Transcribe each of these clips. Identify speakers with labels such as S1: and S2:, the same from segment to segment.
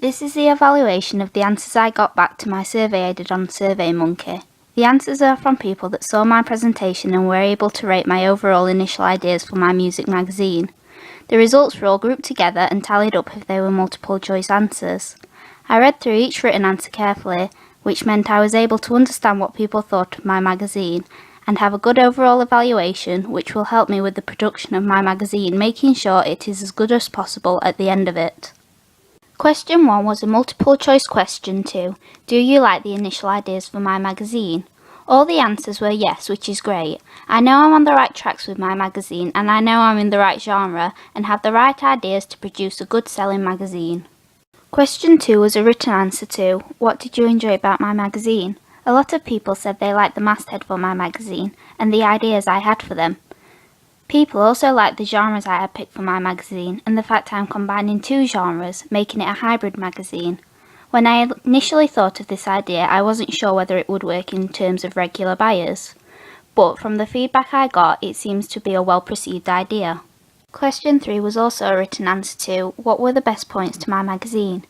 S1: This is the evaluation of the answers I got back to my survey I did on SurveyMonkey. The answers are from people that saw my presentation and were able to rate my overall initial ideas for my music magazine. The results were all grouped together and tallied up if they were multiple choice answers. I read through each written answer carefully, which meant I was able to understand what people thought of my magazine and have a good overall evaluation, which will help me with the production of my magazine, making sure it is as good as possible at the end of it. Question 1 was a multiple choice question too. Do you like the initial ideas for my magazine? All the answers were yes, which is great. I know I'm on the right tracks with my magazine, and I know I'm in the right genre and have the right ideas to produce a good selling magazine. Question 2 was a written answer to, what did you enjoy about my magazine? A lot of people said they liked the masthead for my magazine and the ideas I had for them. People also liked the genres I had picked for my magazine and the fact I'm combining two genres, making it a hybrid magazine. When I initially thought of this idea, I wasn't sure whether it would work in terms of regular buyers, but from the feedback I got, it seems to be a well-perceived idea. Question 3 was also a written answer to, what were the best points to my magazine?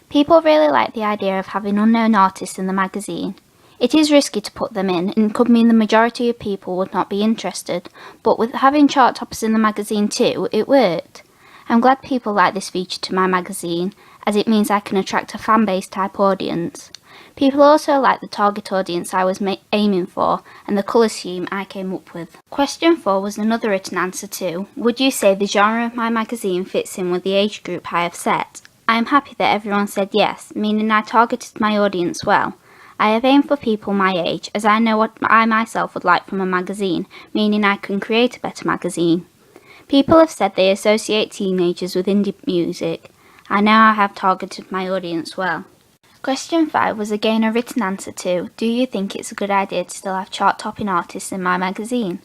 S1: People really liked the idea of having unknown artists in the magazine. It is risky to put them in and could mean the majority of people would not be interested, but with having chart toppers in the magazine too, it worked. I'm glad people like this feature to my magazine, as it means I can attract a fan-base type audience. People also like the target audience I was aiming for and the colour scheme I came up with. Question 4 was another written answer to, would you say the genre of my magazine fits in with the age group I have set? I am happy that everyone said yes, meaning I targeted my audience well. I have aimed for people my age, as I know what I myself would like from a magazine, meaning I can create a better magazine. People have said they associate teenagers with indie music. I know I have targeted my audience well. Question 5 was again a written answer to, do you think it's a good idea to still have chart-topping artists in my magazine?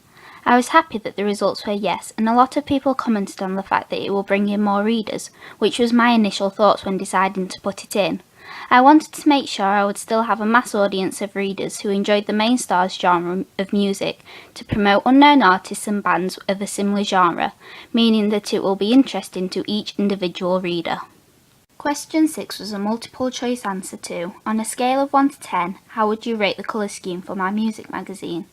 S1: I was happy that the results were yes, and a lot of people commented on the fact that it will bring in more readers, which was my initial thoughts when deciding to put it in. I wanted to make sure I would still have a mass audience of readers who enjoyed the main star's genre of music to promote unknown artists and bands of a similar genre, meaning that it will be interesting to each individual reader. Question 6 was a multiple choice answer to, on a scale of 1 to 10, how would you rate the colour scheme for my music magazine?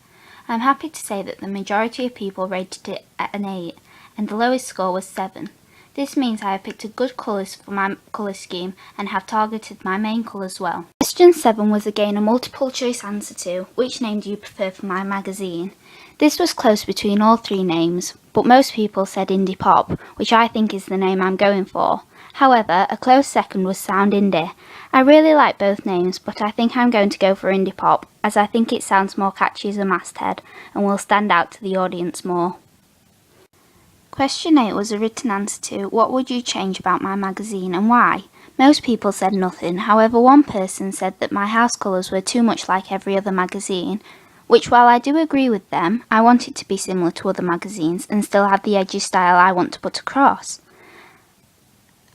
S1: I'm happy to say that the majority of people rated it at an 8, and the lowest score was 7. This means I have picked a good colours for my colour scheme and have targeted my main colours well. Question 7 was again a multiple choice answer to, which name do you prefer for my magazine? This was close between all three names, but most people said Indie Pop, which I think is the name I'm going for. However, a close second was Sound Indie. I really like both names, but I think I'm going to go for Indie Pop, as I think it sounds more catchy as a masthead and will stand out to the audience more. Question 8 was a written answer to, what would you change about my magazine and why? Most people said nothing, however one person said that my house colours were too much like every other magazine, which while I do agree with them, I want it to be similar to other magazines and still have the edgy style I want to put across.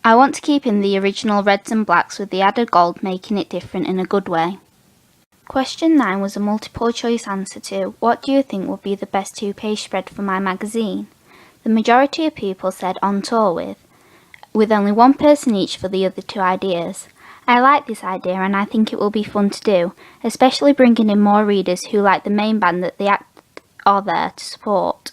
S1: I want to keep in the original reds and blacks with the added gold, making it different in a good way. Question 9 was a multiple choice answer to, what do you think would be the best two-page spread for my magazine? The majority of people said On Tour with only one person each for the other two ideas. I like this idea and I think it will be fun to do, especially bringing in more readers who like the main band that they are there to support.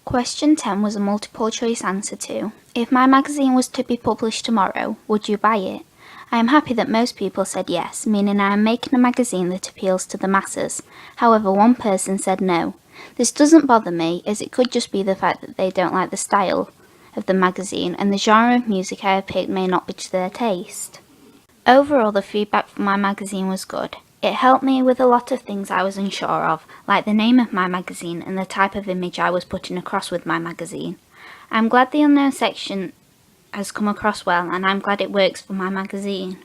S1: Question 10 was a multiple choice answer to, if my magazine was to be published tomorrow, would you buy it? I am happy that most people said yes, meaning I am making a magazine that appeals to the masses. However, one person said no. This doesn't bother me, as it could just be the fact that they don't like the style of the magazine and the genre of music I have picked may not be to their taste. Overall, the feedback for my magazine was good. It helped me with a lot of things I was unsure of, like the name of my magazine and the type of image I was putting across with my magazine. I'm glad the unknown section has come across well, and I'm glad it works for my magazine.